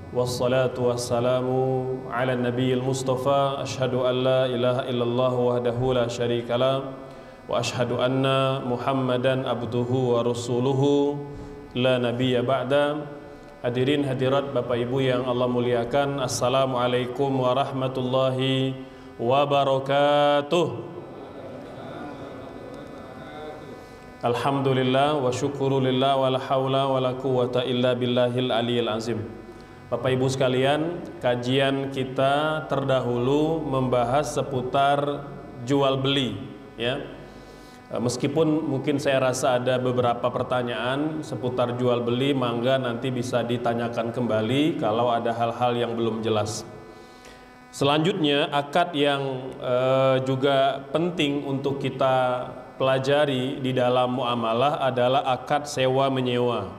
Wassalatu wassalamu ala nabiyil mustafa. Ashhadu an la ilaha illallah wahdahu la syarikalah wa ashhadu anna muhammadan abduhu wa rasuluhu la nabiyya ba'da. Hadirin hadirat Bapak Ibu yang Allah muliakan, assalamualaikum warahmatullahi wabarakatuh. Alhamdulillah wa syukurulillah wa la hawla wa la quwwata illa billahil aliyil azim. Bapak Ibu sekalian, kajian kita terdahulu membahas seputar jual beli, ya. Meskipun mungkin saya rasa ada beberapa pertanyaan seputar jual beli, mangga nanti bisa ditanyakan kembali kalau ada hal-hal yang belum jelas. Selanjutnya, akad yang juga penting untuk kita pelajari di dalam muamalah adalah akad sewa menyewa.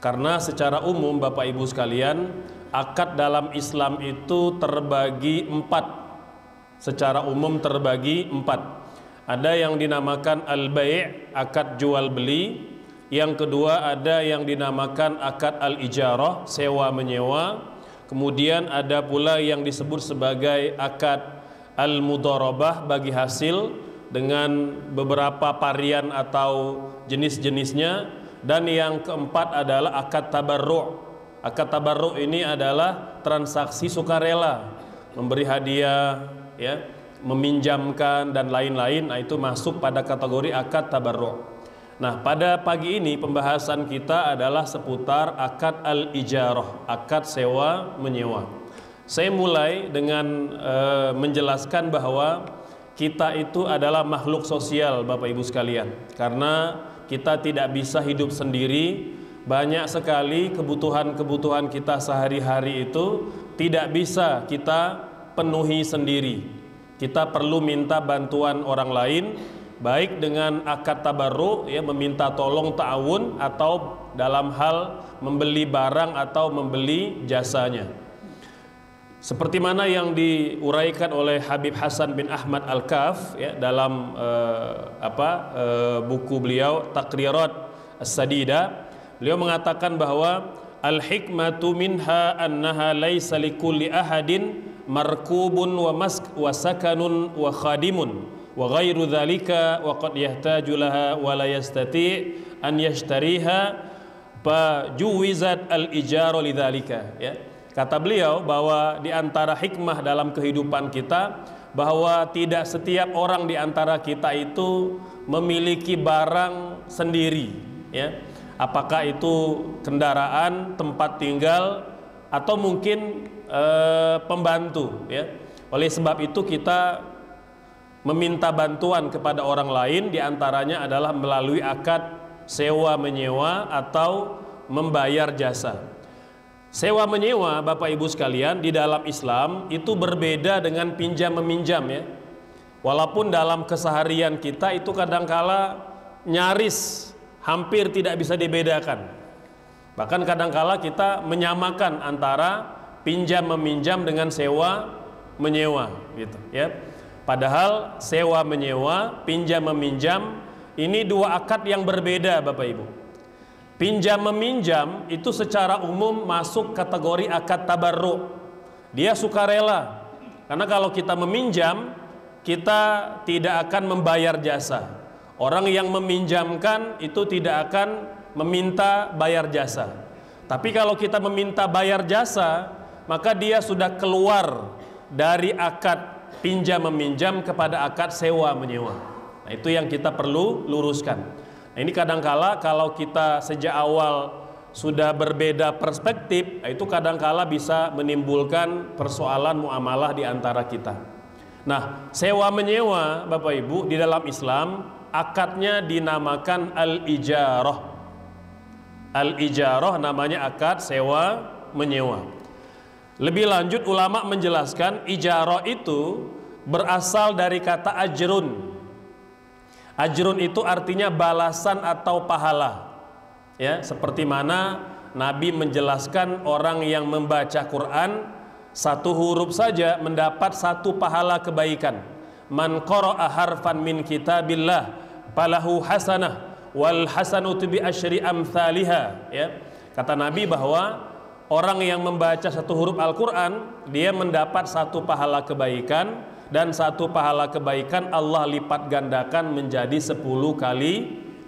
Karena secara umum Bapak Ibu sekalian, akad dalam Islam itu terbagi empat. Secara umum terbagi empat. Ada yang dinamakan al-bai', akad jual beli. Yang kedua ada yang dinamakan akad al-ijarah, sewa menyewa. Kemudian ada pula yang disebut sebagai akad al-mudharabah, bagi hasil dengan beberapa varian atau jenis-jenisnya. Dan yang keempat adalah akad tabarru'. Akad tabarru' ini adalah transaksi sukarela, memberi hadiah, ya, meminjamkan dan lain-lain. Nah, itu masuk pada kategori akad tabarru'. Nah, pada pagi ini pembahasan kita adalah seputar akad al-ijarah, akad sewa menyewa. Saya mulai dengan menjelaskan bahwa kita itu adalah makhluk sosial, Bapak Ibu sekalian. Karena kita tidak bisa hidup sendiri. Banyak sekali kebutuhan-kebutuhan kita sehari-hari itu tidak bisa kita penuhi sendiri. Kita perlu minta bantuan orang lain, baik dengan akad tabarru', ya, meminta tolong ta'awun, atau dalam hal membeli barang atau membeli jasanya. Seperti mana yang diuraikan oleh Habib Hasan bin Ahmad Al-Kaf, ya, dalam buku beliau Taqrirat As-Sadida, beliau mengatakan bahwa al-hikmatu minha annaha laisa likulli ahadin markubun wa sakanun wa khadimun wa ghairu dzalika wa qad yahtaju laha wa la yastati' an yashtariha fa juwizat al-ijara lidzalika, ya. Kata beliau bahwa di antara hikmah dalam kehidupan kita, bahwa tidak setiap orang di antara kita itu memiliki barang sendiri, ya. Apakah itu kendaraan, tempat tinggal, atau mungkin pembantu, ya. Oleh sebab itu kita meminta bantuan kepada orang lain, di antaranya adalah melalui akad sewa menyewa atau membayar jasa. Sewa menyewa, Bapak Ibu sekalian, di dalam Islam itu berbeda dengan pinjam meminjam, ya. Walaupun dalam keseharian kita itu kadangkala nyaris hampir tidak bisa dibedakan. Bahkan kadangkala kita menyamakan antara pinjam meminjam dengan sewa menyewa, gitu, ya. Padahal sewa menyewa, pinjam meminjam ini dua akad yang berbeda, Bapak Ibu. Pinjam meminjam itu secara umum masuk kategori akad tabarru'. Dia sukarela. Karena kalau kita meminjam, kita tidak akan membayar jasa. Orang yang meminjamkan itu tidak akan meminta bayar jasa. Tapi kalau kita meminta bayar jasa, maka dia sudah keluar dari akad pinjam meminjam kepada akad sewa menyewa. Nah, itu yang kita perlu luruskan. Nah, ini kadangkala kalau kita sejak awal sudah berbeda perspektif, itu kadangkala bisa menimbulkan persoalan muamalah di antara kita. Nah, sewa menyewa, Bapak Ibu, di dalam Islam akadnya dinamakan al-ijarah. Al-ijarah namanya akad sewa menyewa. Lebih lanjut ulama menjelaskan ijarah itu berasal dari kata ajrun. Ajrun itu artinya balasan atau pahala, ya. Seperti mana Nabi menjelaskan orang yang membaca Quran satu huruf saja mendapat satu pahala kebaikan. Man qara'a harfan min kitabillah falahu hasanah wal hasanatu bi asyri amsalihha, ya. Kata Nabi bahwa orang yang membaca satu huruf Al-Quran, dia mendapat satu pahala kebaikan, dan satu pahala kebaikan Allah lipat gandakan menjadi 10 kali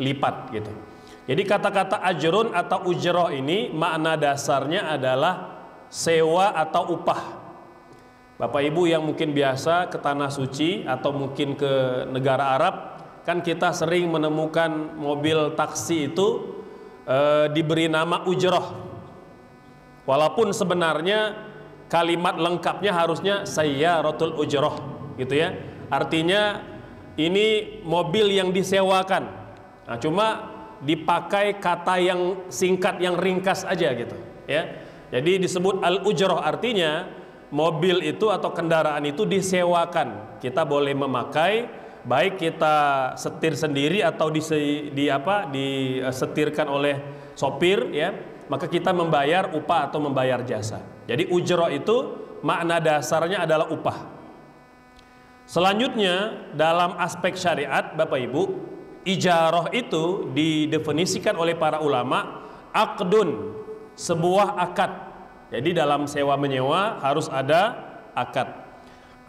lipat gitu. Jadi kata-kata ajrun atau ujroh ini makna dasarnya adalah sewa atau upah. Bapak Ibu yang mungkin biasa ke Tanah Suci atau mungkin ke negara Arab, kan kita sering menemukan mobil taksi itu diberi nama ujroh. Walaupun sebenarnya kalimat lengkapnya harusnya sayyaratul ujroh gitu ya. Artinya ini mobil yang disewakan. Nah, cuma dipakai kata yang singkat, yang ringkas aja gitu ya. Jadi disebut al-ujroh, artinya mobil itu atau kendaraan itu disewakan. Kita boleh memakai, baik kita setir sendiri atau disetirkan oleh sopir ya, maka kita membayar upah atau membayar jasa. Jadi ujroh itu makna dasarnya adalah upah. Selanjutnya dalam aspek syariat, Bapak Ibu, ijarah itu didefinisikan oleh para ulama aqdun, sebuah akad. Jadi dalam sewa menyewa harus ada akad.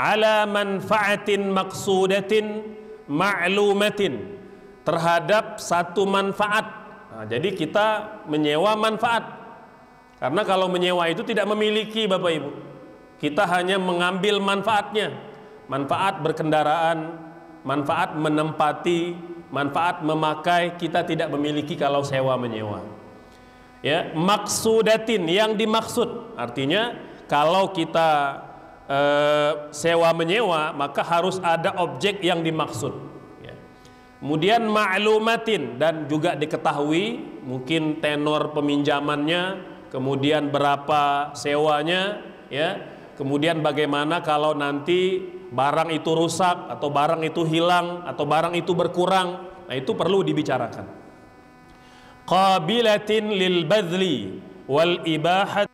Ala manfaatin maqsudatin ma'lumatin, terhadap satu manfaat. Nah, jadi kita menyewa manfaat. Karena kalau menyewa itu tidak memiliki, Bapak Ibu. Kita hanya mengambil manfaatnya. Manfaat berkendaraan, manfaat menempati, manfaat memakai, kita tidak memiliki kalau sewa menyewa. Ya, maksudatin, yang dimaksud. Artinya kalau kita sewa menyewa, maka harus ada objek yang dimaksud ya. Kemudian ma'lumatin, dan juga diketahui mungkin tenor peminjamannya, kemudian berapa sewanya ya. Kemudian bagaimana kalau nanti barang itu rusak atau barang itu hilang atau barang itu berkurang. Nah, itu perlu dibicarakan. Qabilatin lil badli wal ibahat.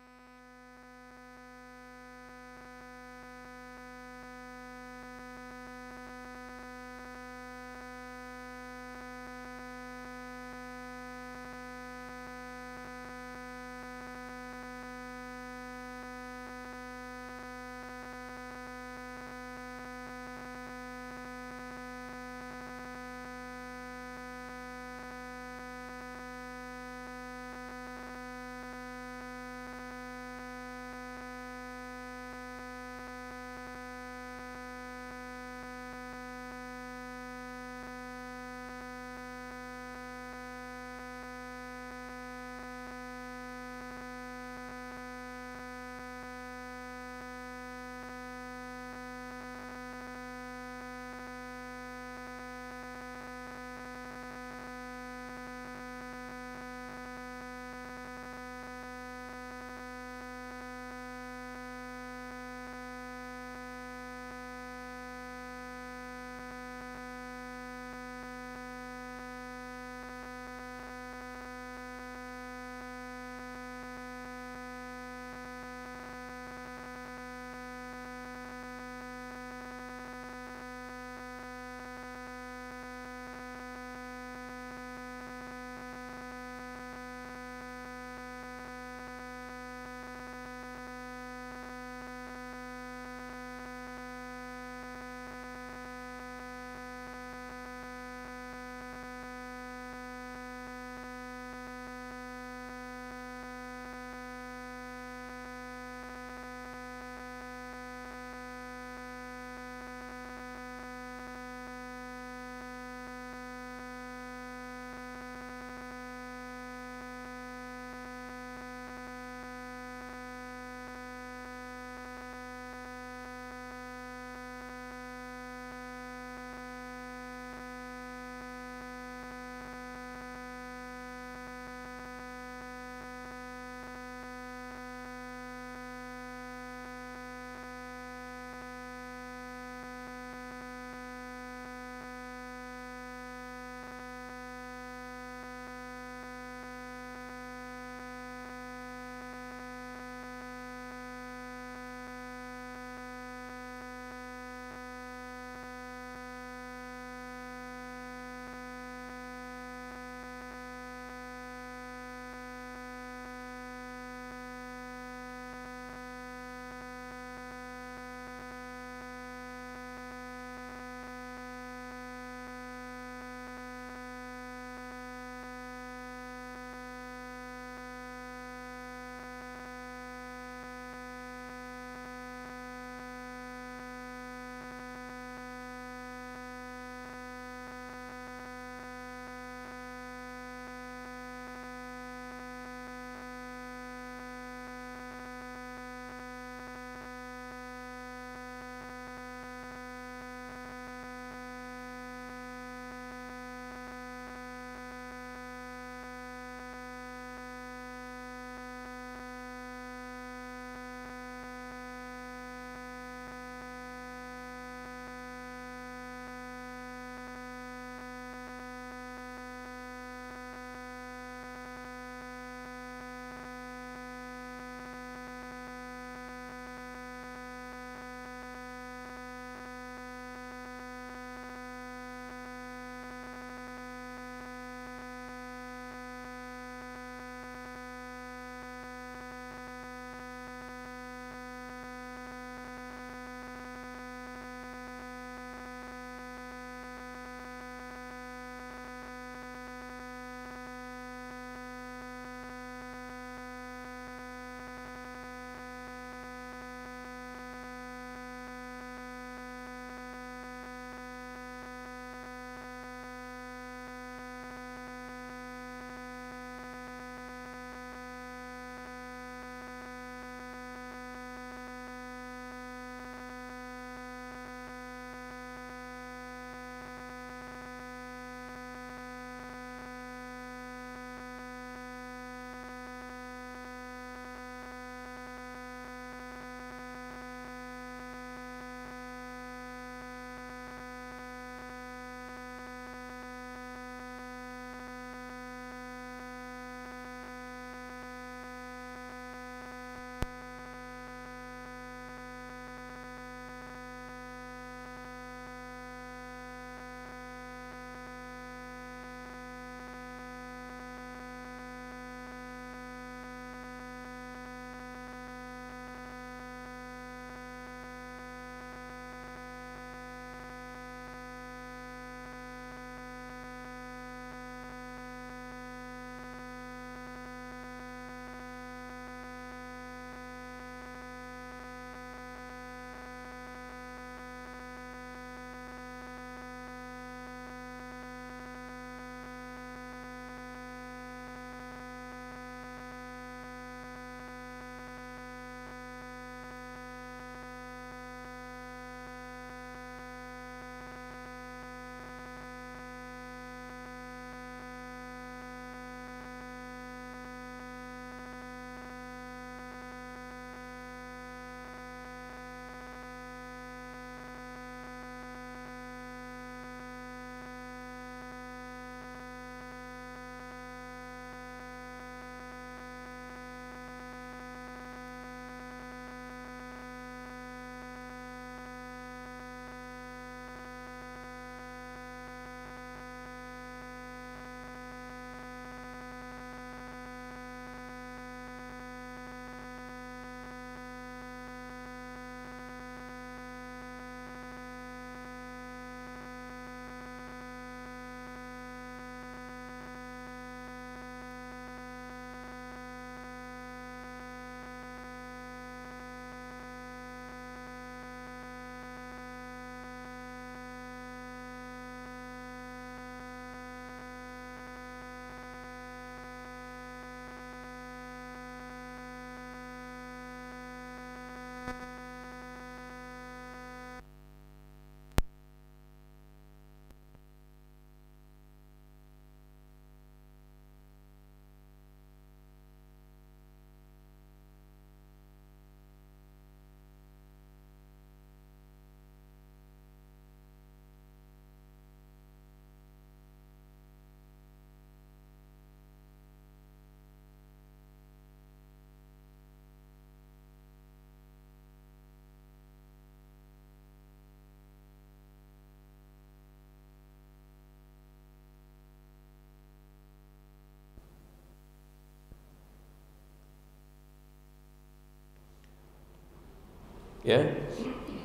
Ya.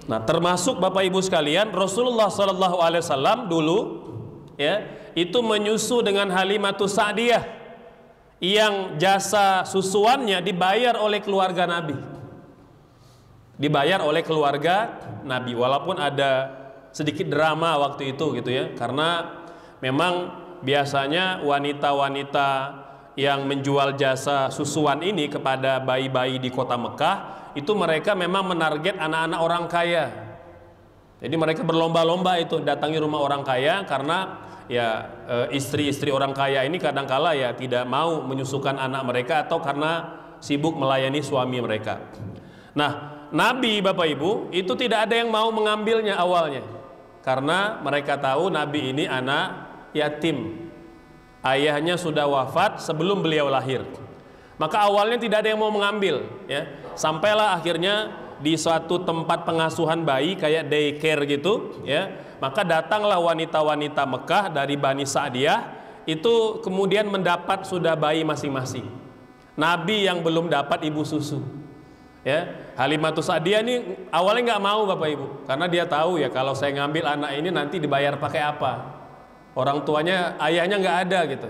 Nah, termasuk Bapak Ibu sekalian, Rasulullah Shallallahu Alaihi Wasallam dulu, ya, itu menyusu dengan Halimatus Sa'diyah yang jasa susuannya dibayar oleh keluarga Nabi. Dibayar oleh keluarga Nabi, walaupun ada sedikit drama waktu itu gitu ya, karena memang biasanya wanita-wanita yang menjual jasa susuan ini kepada bayi-bayi di kota Mekah itu mereka memang menarget anak-anak orang kaya. Jadi mereka berlomba-lomba itu datangi rumah orang kaya, karena ya istri-istri orang kaya ini kadangkala ya tidak mau menyusukan anak mereka atau karena sibuk melayani suami mereka. Nah, Nabi Bapak Ibu itu tidak ada yang mau mengambilnya awalnya, karena mereka tahu Nabi ini anak yatim. Ayahnya sudah wafat sebelum beliau lahir. Maka awalnya tidak ada yang mau mengambil, ya. Sampailah akhirnya di suatu tempat pengasuhan bayi kayak daycare gitu, ya. Maka datanglah wanita-wanita Mekah dari Bani Sa'diyah itu kemudian mendapat sudah bayi masing-masing. Nabi yang belum dapat ibu susu, ya. Halimatus Sa'diyah ini awalnya nggak mau Bapak Ibu, karena dia tahu ya kalau saya ngambil anak ini nanti dibayar pakai apa. Orang tuanya, ayahnya nggak ada gitu.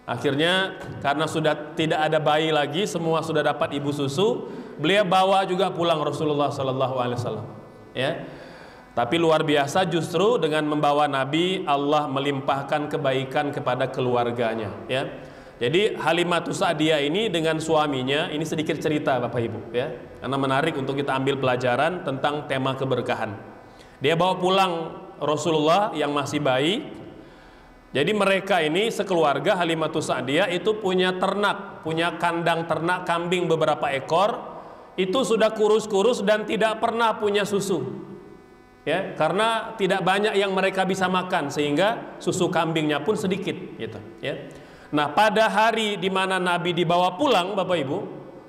Akhirnya karena sudah tidak ada bayi lagi, semua sudah dapat ibu susu, beliau bawa juga pulang Rasulullah Sallallahu Alaihi Wasallam. Ya, tapi luar biasa justru dengan membawa Nabi, Allah melimpahkan kebaikan kepada keluarganya. Ya, jadi Halimatus Sa'diyah ini dengan suaminya, ini sedikit cerita Bapak Ibu, ya, karena menarik untuk kita ambil pelajaran tentang tema keberkahan. Dia bawa pulang Rasulullah yang masih bayi. Jadi mereka ini sekeluarga Halimatus Sa'diyah itu punya ternak, punya kandang ternak kambing beberapa ekor, itu sudah kurus-kurus dan tidak pernah punya susu, ya, karena tidak banyak yang mereka bisa makan sehingga susu kambingnya pun sedikit, gitu, ya. Nah, pada hari di mana Nabi dibawa pulang Bapak Ibu,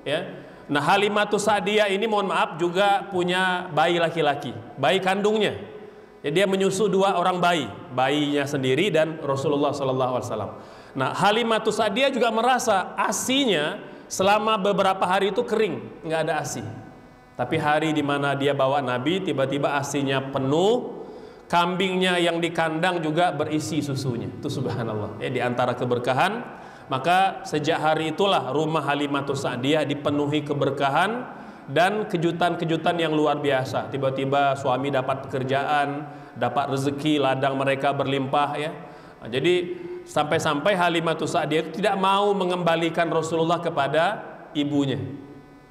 ya, nah Halimatus Sa'diyah ini mohon maaf juga punya bayi laki-laki, bayi kandungnya. Jadi dia menyusu 2 orang bayi, bayinya sendiri dan Rasulullah SAW. Nah, Halimatus Sa'diyah juga merasa asinya selama beberapa hari itu kering, nggak ada asi. Tapi hari di mana dia bawa Nabi, tiba-tiba asinya penuh, kambingnya yang di kandang juga berisi susunya. Itu subhanallah. Ya, di antara keberkahan, maka sejak hari itulah rumah Halimatus Sa'diyah dipenuhi keberkahan dan kejutan-kejutan yang luar biasa. Tiba-tiba suami dapat pekerjaan, dapat rezeki, ladang mereka berlimpah, ya. Nah, jadi sampai-sampai Halimatus Sa'diyah itu tidak mau mengembalikan Rasulullah kepada ibunya,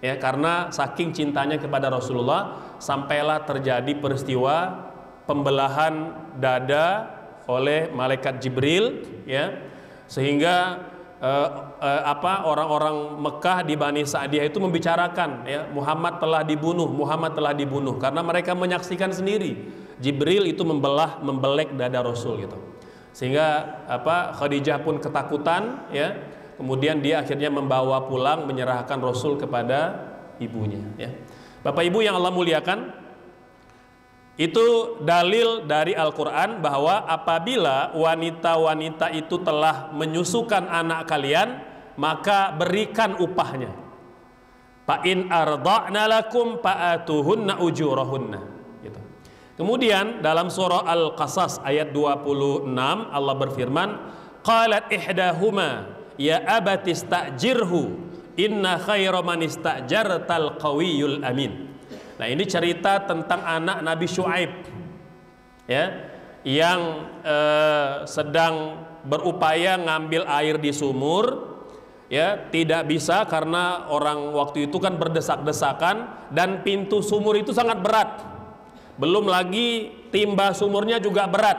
ya, karena saking cintanya kepada Rasulullah sampailah terjadi peristiwa pembelahan dada oleh malaikat Jibril, ya, sehingga orang-orang Mekah di Bani Sa'diyah itu membicarakan, ya, Muhammad telah dibunuh, karena mereka menyaksikan sendiri Jibril itu membelek dada Rasul gitu. Sehingga Khadijah pun ketakutan, ya. Kemudian dia akhirnya membawa pulang, menyerahkan Rasul kepada ibunya, ya. Bapak Ibu yang Allah muliakan, itu dalil dari Al-Quran bahwa apabila wanita-wanita itu telah menyusukan anak kalian, maka berikan upahnya. Fa in arda'na lakum fa'atuhunna ujurahunna, gitu. Kemudian dalam surah Al-Qasas ayat 26 Allah berfirman, qalat ihdahuma ya abati istajirhu inna khaira man istajartal qawiyul amin. Nah, ini cerita tentang anak Nabi Syuaib, ya, yang sedang berupaya ngambil air di sumur, ya, tidak bisa karena orang waktu itu kan berdesak-desakan dan pintu sumur itu sangat berat. Belum lagi timba sumurnya juga berat.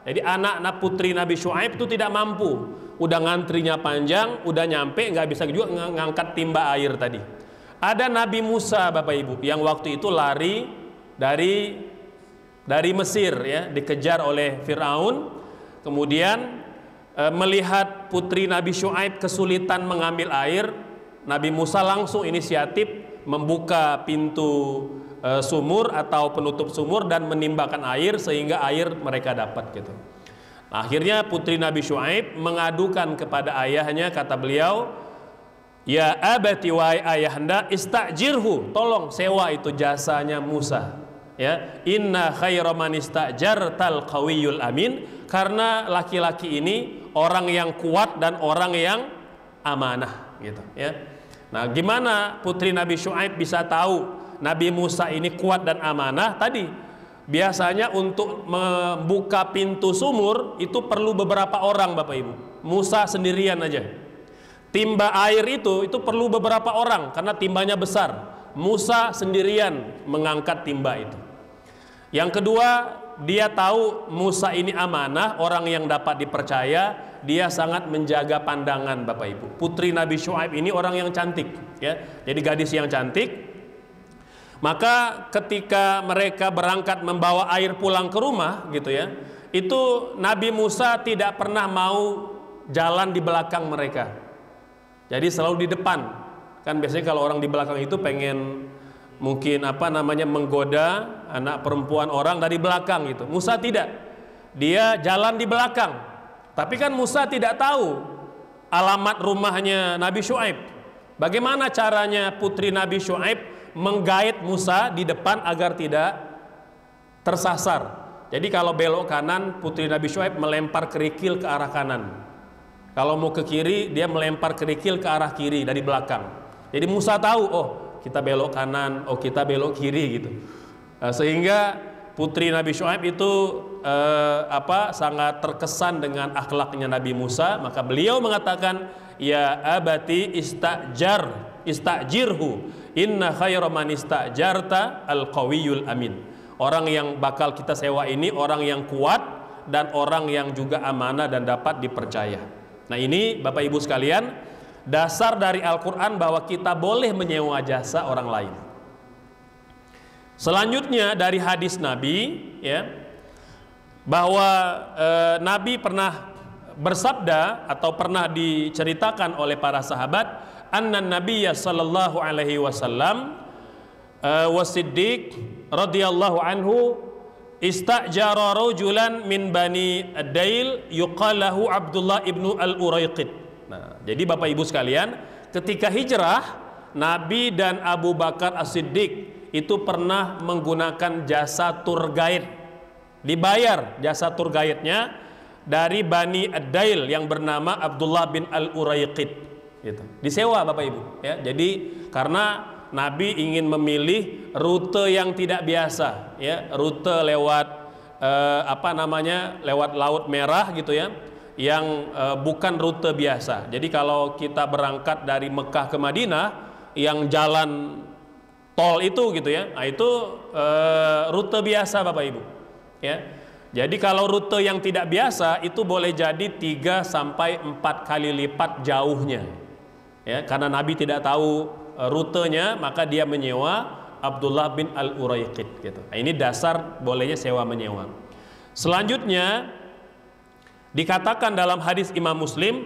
Jadi anak putri Nabi Syuaib itu tidak mampu. Udah ngantrinya panjang, udah nyampe nggak bisa juga ngangkat timba air tadi. Ada Nabi Musa Bapak Ibu yang waktu itu lari dari Mesir, ya, dikejar oleh Firaun. Kemudian melihat putri Nabi Syuaib kesulitan mengambil air, Nabi Musa langsung inisiatif membuka pintu sumur atau penutup sumur dan menimbakan air sehingga air mereka dapat, gitu. Nah, akhirnya putri Nabi Syuaib mengadukan kepada ayahnya, kata beliau, Ya abati wahai ayahanda istajirhu, tolong sewa itu jasanya Musa. Ya, inna khaira man istajartal qawiyul amin, karena laki-laki ini orang yang kuat dan orang yang amanah gitu ya. Nah, gimana putri Nabi Syuaib bisa tahu Nabi Musa ini kuat dan amanah? Tadi biasanya untuk membuka pintu sumur itu perlu beberapa orang Bapak Ibu. Musa sendirian aja. Timba air itu perlu beberapa orang karena timbanya besar. Musa sendirian mengangkat timba itu. Yang kedua, dia tahu Musa ini amanah, orang yang dapat dipercaya. Dia sangat menjaga pandangan Bapak Ibu. Putri Nabi Syuaib ini orang yang cantik ya. Jadi gadis yang cantik. Maka ketika mereka berangkat membawa air pulang ke rumah gitu ya, itu Nabi Musa tidak pernah mau jalan di belakang mereka. Jadi selalu di depan. Kan biasanya kalau orang di belakang itu pengen mungkin menggoda anak perempuan orang dari belakang gitu. Musa tidak. Dia jalan di belakang. Tapi kan Musa tidak tahu alamat rumahnya Nabi Syuaib. Bagaimana caranya putri Nabi Syuaib menggait Musa di depan agar tidak tersasar? Jadi kalau belok kanan, putri Nabi Syuaib melempar kerikil ke arah kanan. Kalau mau ke kiri, dia melempar kerikil ke arah kiri dari belakang. Jadi Musa tahu, oh kita belok kanan, oh kita belok kiri gitu. Sehingga putri Nabi Syuaib itu sangat terkesan dengan akhlaknya Nabi Musa. Maka beliau mengatakan, ya abati istajirhu, inna khaira man istajarta al-qawiyul amin. Orang yang bakal kita sewa ini orang yang kuat dan orang yang juga amanah dan dapat dipercaya. Nah, ini Bapak Ibu sekalian, dasar dari Al-Quran bahwa kita boleh menyewa jasa orang lain. Selanjutnya dari hadis Nabi ya, bahwa Nabi pernah bersabda atau pernah diceritakan oleh para sahabat, anna nabiyya sallallahu alaihi wasallam wasiddiq radhiyallahu anhu istajara rajulan min bani ad-dail yuqalahu Abdullah ibnu al-Urayqid. Nah, jadi Bapak Ibu sekalian, ketika hijrah Nabi dan Abu Bakar As-Siddiq itu pernah menggunakan jasa tour guide. Dibayar jasa tour guide-nya dari Bani Ad-Dail yang bernama Abdullah bin Al-Urayqid gitu. Disewa Bapak Ibu ya. Jadi karena Nabi ingin memilih rute yang tidak biasa ya, rute lewat lewat Laut Merah gitu ya, yang bukan rute biasa. Jadi kalau kita berangkat dari Mekah ke Madinah yang jalan tol itu gitu ya, nah itu rute biasa Bapak Ibu ya. Jadi kalau rute yang tidak biasa itu boleh jadi 3 sampai 4 kali lipat jauhnya ya, karena Nabi tidak tahu rutenya, maka dia menyewa Abdullah bin Al-Urayqid gitu. Nah, ini dasar bolehnya sewa menyewa. Selanjutnya dikatakan dalam hadis Imam Muslim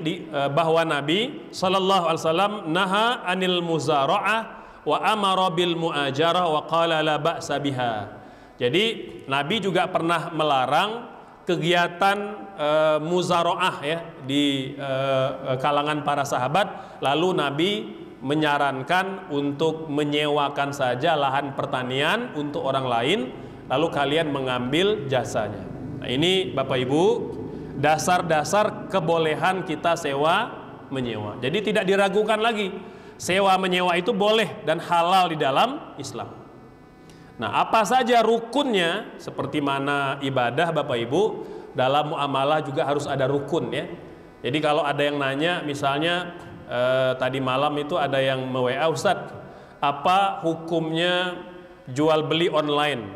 bahwa Nabi sallallahu alaihi wasallam naha anil muzara'ah wa amara bil muajarah wa qala la ba'sa biha. Jadi Nabi juga pernah melarang kegiatan muzara'ah ya di kalangan para sahabat. Lalu Nabi menyarankan untuk menyewakan saja lahan pertanian untuk orang lain, lalu kalian mengambil jasanya. Nah, ini Bapak Ibu dasar-dasar kebolehan kita sewa menyewa. Jadi tidak diragukan lagi, sewa menyewa itu boleh dan halal di dalam Islam. Nah, apa saja rukunnya? Seperti mana ibadah Bapak Ibu, dalam muamalah juga harus ada rukun ya. Jadi kalau ada yang nanya, misalnya tadi malam itu ada yang me-WA, Ustadz, apa hukumnya jual beli online?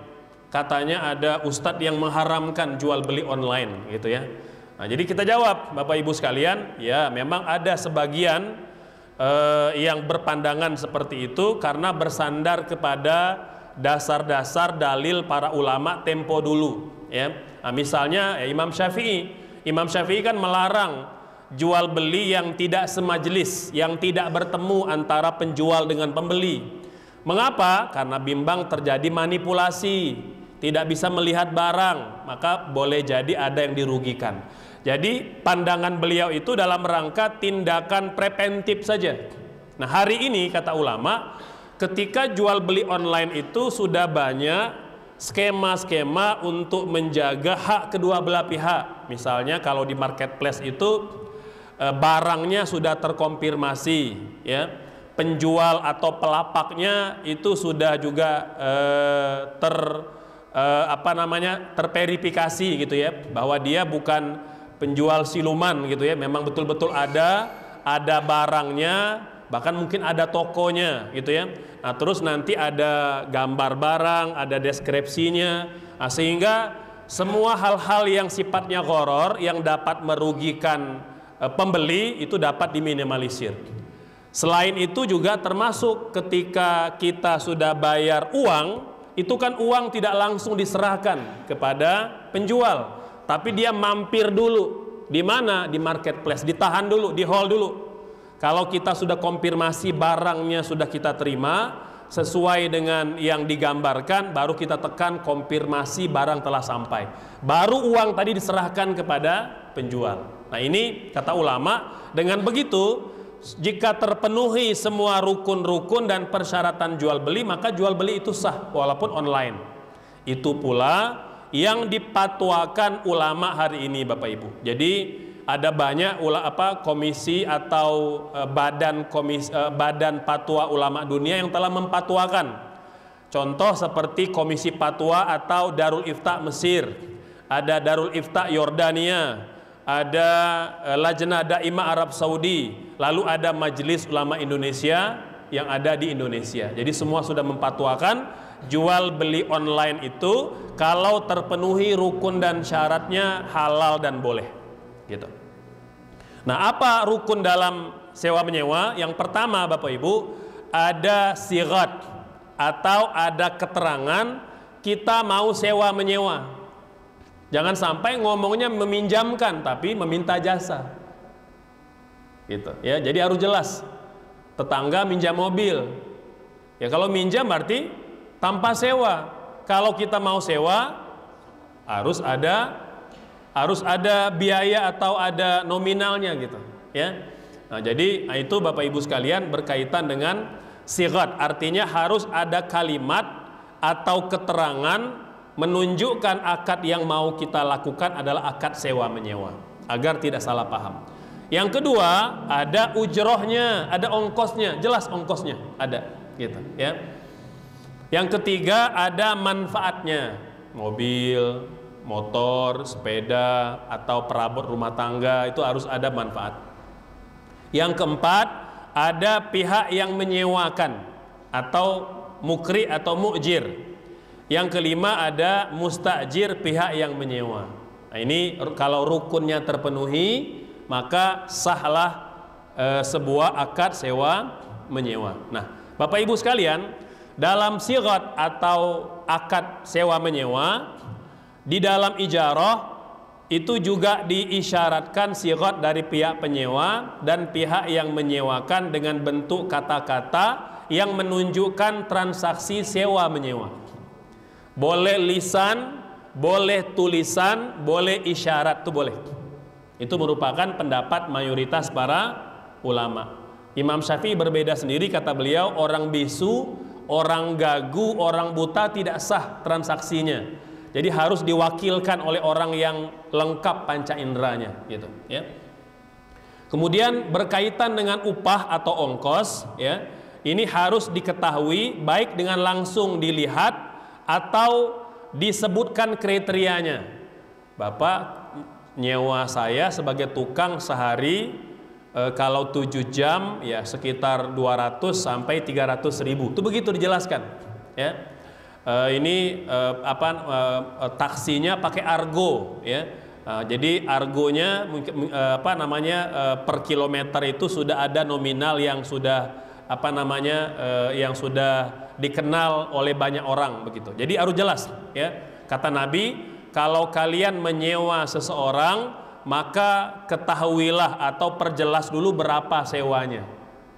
Katanya ada Ustadz yang mengharamkan jual beli online gitu ya. Nah, jadi kita jawab Bapak Ibu sekalian, ya memang ada sebagian yang berpandangan seperti itu karena bersandar kepada dasar-dasar dalil para ulama tempo dulu ya. Nah, misalnya Imam Syafi'i kan melarang jual beli yang tidak semajlis, yang tidak bertemu antara penjual dengan pembeli. Mengapa? Karena bimbang terjadi manipulasi, tidak bisa melihat barang, maka boleh jadi ada yang dirugikan. Jadi pandangan beliau itu dalam rangka tindakan preventif saja. Nah, hari ini kata ulama, ketika jual beli online itu sudah banyak skema-skema untuk menjaga hak kedua belah pihak. Misalnya kalau di marketplace itu barangnya sudah terkonfirmasi, ya, penjual atau pelapaknya itu sudah juga terverifikasi gitu ya, bahwa dia bukan penjual siluman gitu ya, memang betul-betul ada barangnya, bahkan mungkin ada tokonya gitu ya. Nah, terus nanti ada gambar barang, ada deskripsinya, nah, sehingga semua hal-hal yang sifatnya gharar yang dapat merugikan pembeli itu dapat diminimalisir. Selain itu juga termasuk ketika kita sudah bayar uang, itu kan uang tidak langsung diserahkan kepada penjual, tapi dia mampir dulu. Di mana? Di marketplace, ditahan dulu, di hold dulu. Kalau kita sudah konfirmasi barangnya sudah kita terima sesuai dengan yang digambarkan, baru kita tekan konfirmasi barang telah sampai, baru uang tadi diserahkan kepada penjual. Nah, ini kata ulama, dengan begitu jika terpenuhi semua rukun-rukun dan persyaratan jual beli, maka jual beli itu sah walaupun online. Itu pula yang dipatwakan ulama hari ini, Bapak Ibu. Jadi ada banyak komisi atau badan fatwa ulama dunia yang telah mempatwakan. Contoh seperti Komisi Fatwa atau Darul Ifta Mesir, ada Darul Ifta Yordania, ada Lajnah Daimah Arab Saudi, lalu ada Majelis Ulama Indonesia yang ada di Indonesia. Jadi semua sudah mempatwakan jual beli online itu kalau terpenuhi rukun dan syaratnya halal dan boleh, gitu. Nah, apa rukun dalam sewa menyewa? Yang pertama, Bapak Ibu, ada sigat atau ada keterangan kita mau sewa menyewa. Jangan sampai ngomongnya meminjamkan tapi meminta jasa, gitu ya. Jadi harus jelas. Tetangga minjam mobil, ya kalau minjam berarti tanpa sewa. Kalau kita mau sewa harus ada biaya atau ada nominalnya, gitu ya. Nah, jadi itu Bapak Ibu sekalian berkaitan dengan sigat, artinya harus ada kalimat atau keterangan menunjukkan akad yang mau kita lakukan adalah akad sewa menyewa, agar tidak salah paham. Yang kedua, ada ujrohnya, ada ongkosnya, jelas ongkosnya ada, gitu ya. Yang ketiga, ada manfaatnya, mobil, motor, sepeda atau perabot rumah tangga, itu harus ada manfaat. Yang keempat, ada pihak yang menyewakan atau mukri atau mu'jir. Yang kelima, ada mustajir, pihak yang menyewa. Nah, ini kalau rukunnya terpenuhi, maka sahlah sebuah akad sewa menyewa. Nah, Bapak Ibu sekalian, dalam sigat atau akad sewa menyewa, di dalam ijarah itu juga diisyaratkan sigat dari pihak penyewa dan pihak yang menyewakan dengan bentuk kata-kata yang menunjukkan transaksi sewa menyewa. Boleh lisan, boleh tulisan, boleh isyarat, itu boleh. Itu merupakan pendapat mayoritas para ulama. Imam Syafi'i berbeda sendiri, kata beliau, orang bisu, orang gagu, orang buta tidak sah transaksinya. Jadi harus diwakilkan oleh orang yang lengkap panca inderanya, gitu ya. Kemudian berkaitan dengan upah atau ongkos, ya, ini harus diketahui baik dengan langsung dilihat atau disebutkan kriterianya. Bapak nyewa saya sebagai tukang sehari kalau 7 jam ya sekitar 200 sampai 300 ribu. Itu begitu dijelaskan, ya. Taksinya pakai argo, ya. Jadi argonya per kilometer itu sudah ada nominal yang sudah yang sudah dikenal oleh banyak orang, begitu. Jadi harus jelas, ya. Kata Nabi, kalau kalian menyewa seseorang, maka ketahuilah atau perjelas dulu berapa sewanya.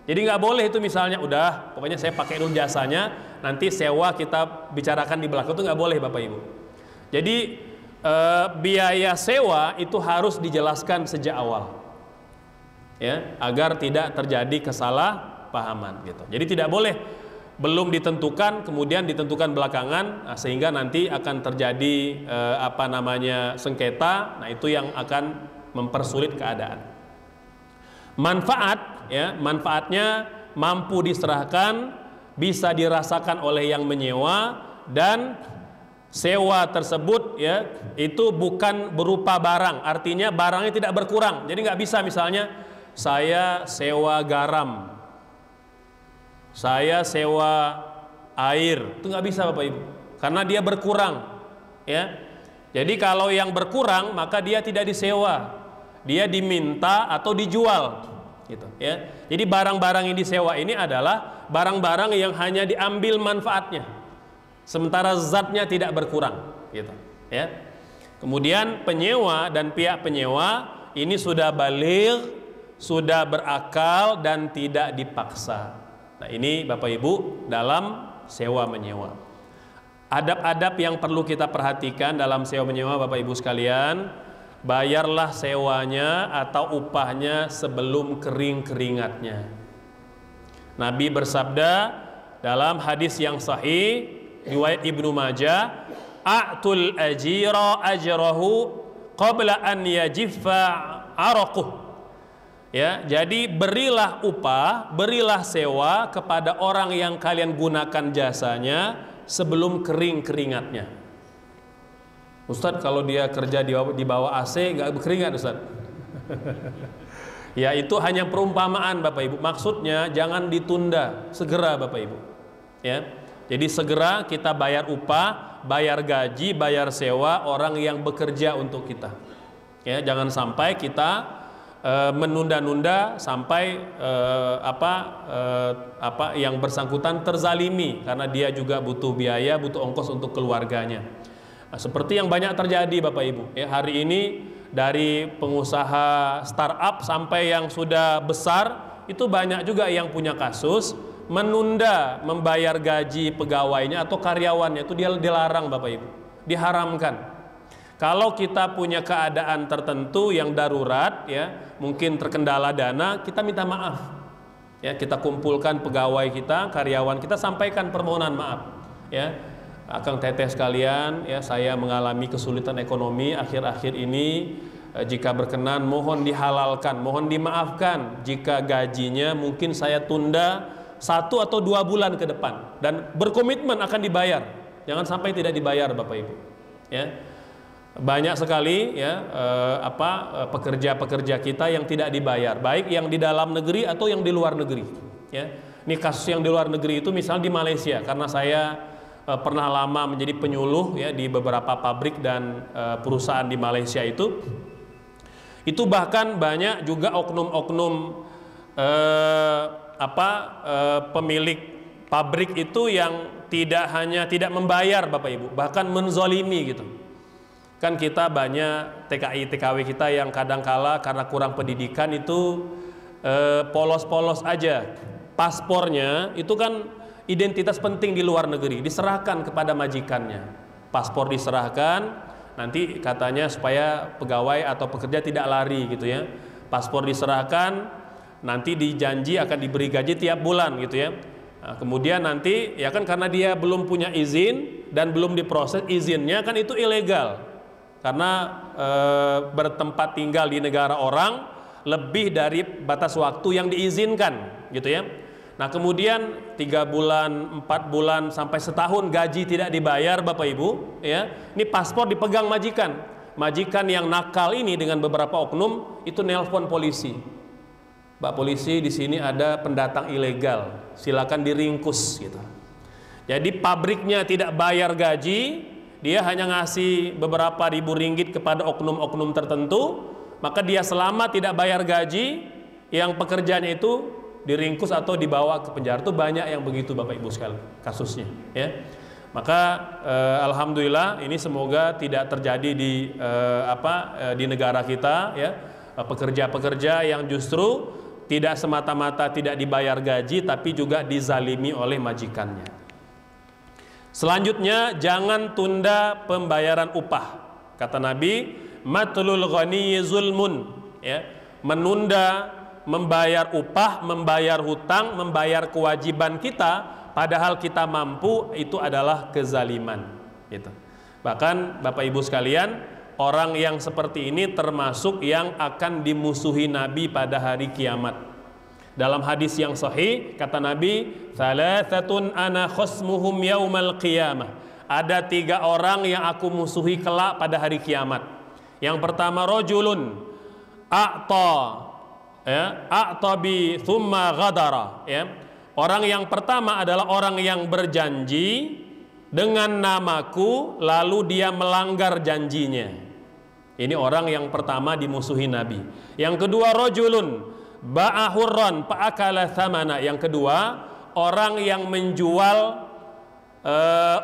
Jadi nggak boleh itu misalnya udah pokoknya saya pakai dulu jasanya, nanti sewa kita bicarakan di belakang, itu nggak boleh, Bapak Ibu. Jadi biaya sewa itu harus dijelaskan sejak awal, ya, agar tidak terjadi pahaman gitu. Jadi tidak boleh belum ditentukan kemudian ditentukan belakangan, sehingga nanti akan terjadi sengketa. Nah, itu yang akan mempersulit keadaan. Manfaat, ya, manfaatnya mampu diserahkan, bisa dirasakan oleh yang menyewa, dan sewa tersebut, ya, itu bukan berupa barang, artinya barangnya tidak berkurang. Jadi nggak bisa misalnya saya sewa garam, saya sewa air, itu nggak bisa Bapak Ibu, karena dia berkurang, ya. Jadi kalau yang berkurang maka dia tidak disewa, dia diminta atau dijual, gitu, ya. Jadi barang-barang yang disewa ini adalah barang-barang yang hanya diambil manfaatnya, sementara zatnya tidak berkurang, gitu, ya. Kemudian penyewa dan pihak penyewa ini sudah baligh, sudah berakal dan tidak dipaksa. Nah, ini Bapak Ibu dalam sewa menyewa. Adab-adab yang perlu kita perhatikan dalam sewa menyewa Bapak Ibu sekalian, bayarlah sewanya atau upahnya sebelum kering keringatnya. Nabi bersabda dalam hadis yang sahih riwayat Ibnu Majah, a'tul ajira ajrahu qabla an yajiffa araquh. Ya, jadi berilah upah, berilah sewa kepada orang yang kalian gunakan jasanya sebelum kering keringatnya. Ustadz, kalau dia kerja di bawah AC nggak berkeringat Ustadz? Ya, itu hanya perumpamaan Bapak Ibu. Maksudnya jangan ditunda, segera Bapak Ibu. Ya, jadi segera kita bayar upah, bayar gaji, bayar sewa orang yang bekerja untuk kita. Ya, jangan sampai kita menunda-nunda sampai yang bersangkutan terzalimi karena dia juga butuh biaya, butuh ongkos untuk keluarganya. Nah, seperti yang banyak terjadi Bapak Ibu, ya, hari ini dari pengusaha startup sampai yang sudah besar itu banyak juga yang punya kasus menunda membayar gaji pegawainya atau karyawannya, itu dia dilarang Bapak Ibu, diharamkan. Kalau kita punya keadaan tertentu yang darurat, ya, mungkin terkendala dana, kita minta maaf, ya, kita kumpulkan pegawai kita, karyawan kita, sampaikan permohonan maaf, ya, Akang Teteh sekalian, ya, saya mengalami kesulitan ekonomi akhir-akhir ini, jika berkenan mohon dihalalkan, mohon dimaafkan jika gajinya mungkin saya tunda 1 atau 2 bulan ke depan, dan berkomitmen akan dibayar, jangan sampai tidak dibayar Bapak Ibu, ya. Banyak sekali, ya, pekerja-pekerja kita yang tidak dibayar, baik yang di dalam negeri atau yang di luar negeri, ya. Ini kasus yang di luar negeri itu misalnya di Malaysia, karena saya pernah lama menjadi penyuluh, ya, di beberapa pabrik dan perusahaan di Malaysia itu bahkan banyak juga oknum-oknum pemilik pabrik itu yang tidak hanya tidak membayar Bapak Ibu, bahkan menzolimi gitu. Kan kita banyak TKI TKW kita yang kadang-kala karena kurang pendidikan itu polos-polos aja. Paspornya itu kan identitas penting di luar negeri, diserahkan kepada majikannya. Paspor diserahkan, nanti katanya supaya pegawai atau pekerja tidak lari gitu, ya. Paspor diserahkan, nanti dijanji akan diberi gaji tiap bulan gitu, ya. Nah, kemudian nanti, ya kan, karena dia belum punya izin dan belum diproses izinnya, kan itu ilegal. Karena bertempat tinggal di negara orang lebih dari batas waktu yang diizinkan gitu, ya. Nah, kemudian 3 bulan, 4 bulan sampai setahun gaji tidak dibayar Bapak Ibu, ya. Ini paspor dipegang majikan. Majikan yang nakal ini dengan beberapa oknum itu nelpon polisi. Mbak polisi, di sini ada pendatang ilegal, silakan diringkus gitu. Jadi pabriknya tidak bayar gaji, dia hanya ngasih beberapa ribu ringgit kepada oknum-oknum tertentu, maka dia selama tidak bayar gaji, yang pekerjaannya itu diringkus atau dibawa ke penjara. Itu banyak yang begitu Bapak Ibu sekalian kasusnya, ya. Maka alhamdulillah ini semoga tidak terjadi di negara kita, ya, pekerja-pekerja yang justru tidak semata-mata tidak dibayar gaji tapi juga dizalimi oleh majikannya. Selanjutnya, jangan tunda pembayaran upah. Kata Nabi, matlul ghani zulmun, ya, menunda membayar upah, membayar hutang, membayar kewajiban kita, padahal kita mampu, itu adalah kezaliman. Gitu. Bahkan Bapak Ibu sekalian, orang yang seperti ini termasuk yang akan dimusuhi Nabi pada hari kiamat. Dalam hadis yang sahih kata Nabi, "Thalathatun ana khosmuhum yaumal qiyamah." Ada 3 orang yang aku musuhi kelak pada hari kiamat. Yang pertama, rajulun a'ta, ya, a'ta bi thumma ghadara, ya. Orang yang pertama adalah orang yang berjanji dengan namaku lalu dia melanggar janjinya. Ini orang yang pertama dimusuhi Nabi. Yang kedua, rajulun ba'ahurran fa'akala thamana. Yang kedua, orang yang menjual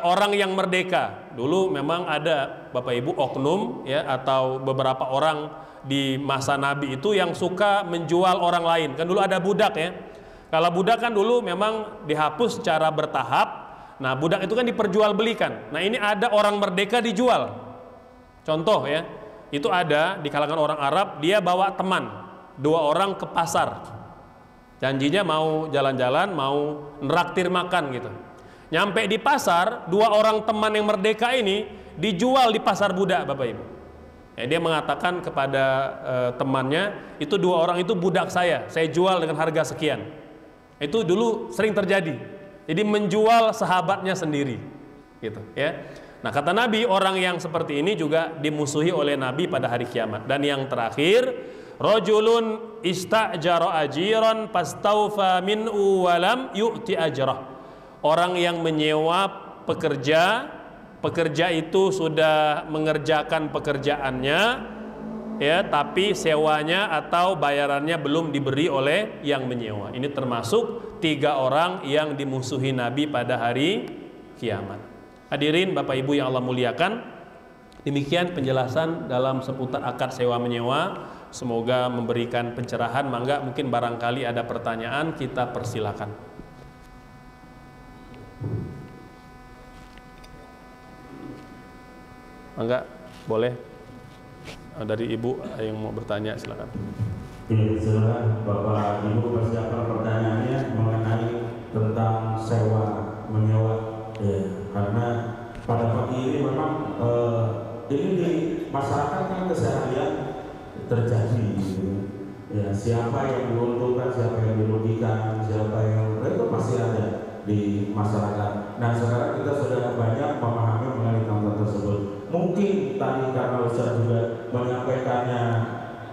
orang yang merdeka. Dulu memang ada Bapak Ibu oknum, ya, atau beberapa orang di masa Nabi itu yang suka menjual orang lain. Kan dulu ada budak, ya. Kalau budak kan dulu memang dihapus secara bertahap. Nah, budak itu kan diperjualbelikan. Nah, ini ada orang merdeka dijual. Contoh, ya, itu ada di kalangan orang Arab, dia bawa teman 2 orang ke pasar, janjinya mau jalan-jalan, mau neraktir makan gitu. Nyampe di pasar, 2 orang teman yang merdeka ini dijual di pasar budak, Bapak Ibu. Ya, dia mengatakan kepada temannya, itu 2 orang itu budak saya jual dengan harga sekian. Itu dulu sering terjadi. Jadi menjual sahabatnya sendiri, gitu, ya. Nah, kata Nabi, orang yang seperti ini juga dimusuhi oleh Nabi pada hari kiamat. Dan yang terakhir, rajulun istajara ajiran fastaufa minhu walam yu'ti ajrah. Orang yang menyewa pekerja, pekerja itu sudah mengerjakan pekerjaannya, ya, tapi sewanya atau bayarannya belum diberi oleh yang menyewa. Ini termasuk 3 orang yang dimusuhi Nabi pada hari kiamat. Hadirin Bapak Ibu yang Allah muliakan, demikian penjelasan dalam seputar akad sewa menyewa. Semoga memberikan pencerahan. Mangga, mungkin barangkali ada pertanyaan, kita persilakan. Mangga, boleh. Dari Ibu yang mau bertanya, silakan. Silakan Bapak Ibu persiapan pertanyaannya mengenai tentang sewa menyewa. Ya, karena pada pagi ini memang ini di masyarakat kan keseharian terjadi, gitu. Ya, siapa yang diuntungkan, siapa yang dirugikan, siapa yang itu masih ada di masyarakat. Nah, sekarang kita sudah banyak memahami mengenai tentang tersebut. Mungkin tadi karena Ustaz juga menyampaikannya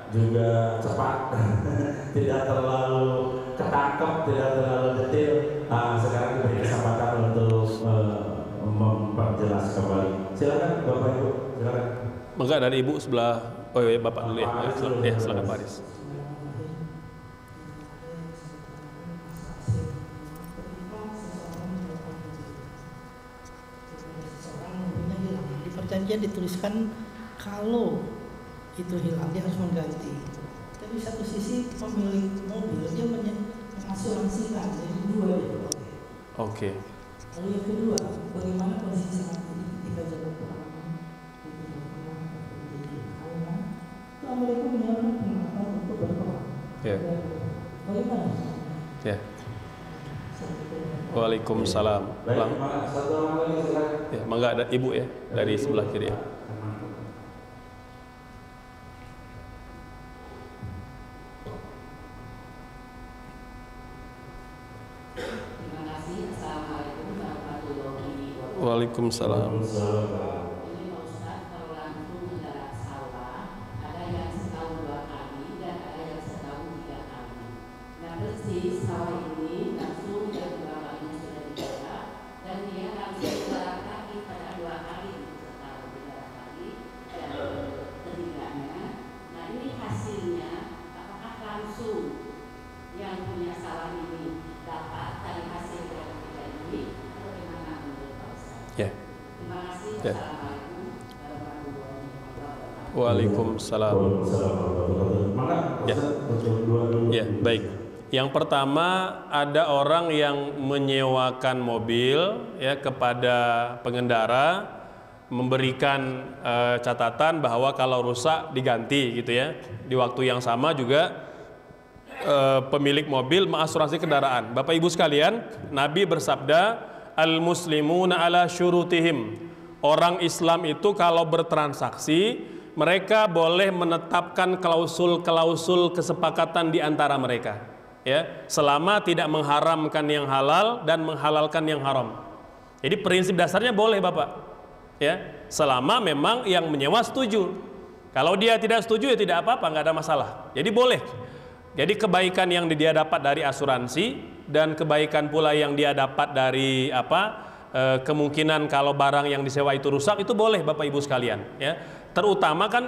juga cepat, tidak terlalu ketangkep, tidak terlalu detail. Sekarang diberi kesempatan untuk memperjelas kembali. Silakan Bapak Ibu, silakan. Mangga dari Ibu sebelah. Oh iya, Bapak dulu ya. Ya, silakan Pak Aris. Di perjanjian dituliskan kalau itu hilang dia harus mengganti. Tapi satu sisi pemilik mobil dia mengasuransikan, jadi 2 itu. Oke. Lalu yang kedua, bagaimana kondisi saat ini ketika jalan perang? Karena mereka menyiapkan peralatan untuk berperang. Ya. Bagaimana? Ya. Waalaikumsalam. Ya, mangga ada Ibu ya dari sebelah kiri ya. Terima kasih. Assalamualaikum warahmatullahi wabarakatuh. Waalaikumsalam. Ini Pak Ustadz, kalau langsung mendarat sawah, ada yang setahun 2 kali dan ada yang setahun 3 kali. Nah, persis sawah ini langsung yang 2 kalinya sudah digarap dan dia langsung jalan kaki pada 2 kali setahun 3 kali dan ketiganya. Nah, ini hasilnya apakah langsung yang punya sawah ini dapat dari hasil yang ketiga ini atau bagaimana menurut Pak Ustadz? Ya. Terima kasih. Ya. Assalamualaikum warahmatullahi wabarakatuh. Waalaikumsalam. Ya. Ya, baik. Yang pertama, ada orang yang menyewakan mobil ya kepada pengendara, memberikan catatan bahwa kalau rusak diganti gitu ya. Di waktu yang sama juga pemilik mobil mengasuransi kendaraan. Bapak Ibu sekalian, Nabi bersabda, al-muslimuna ala syurutihim. Orang Islam itu kalau bertransaksi, mereka boleh menetapkan klausul-klausul kesepakatan di antara mereka, ya, selama tidak mengharamkan yang halal dan menghalalkan yang haram. Jadi prinsip dasarnya boleh, Bapak, ya, selama memang yang menyewa setuju. Kalau dia tidak setuju ya tidak apa-apa, nggak ada masalah. Jadi boleh. Jadi kebaikan yang dia dapat dari asuransi dan kebaikan pula yang dia dapat dari kemungkinan kalau barang yang disewa itu rusak, itu boleh Bapak Ibu sekalian, ya. Terutama kan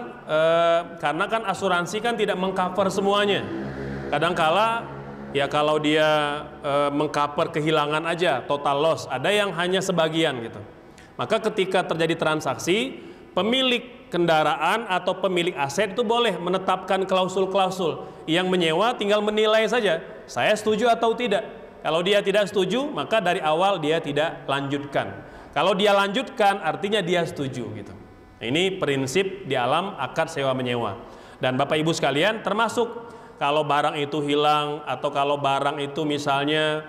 karena kan asuransi kan tidak mengcover semuanya. Kadangkala ya kalau dia mengcover kehilangan aja, total loss, ada yang hanya sebagian gitu. Maka ketika terjadi transaksi, pemilik kendaraan atau pemilik aset itu boleh menetapkan klausul-klausul. Yang menyewa tinggal menilai saja, saya setuju atau tidak. Kalau dia tidak setuju, maka dari awal dia tidak lanjutkan. Kalau dia lanjutkan, artinya dia setuju gitu. Ini prinsip di alam akad sewa menyewa. Dan Bapak Ibu sekalian, termasuk kalau barang itu hilang atau kalau barang itu misalnya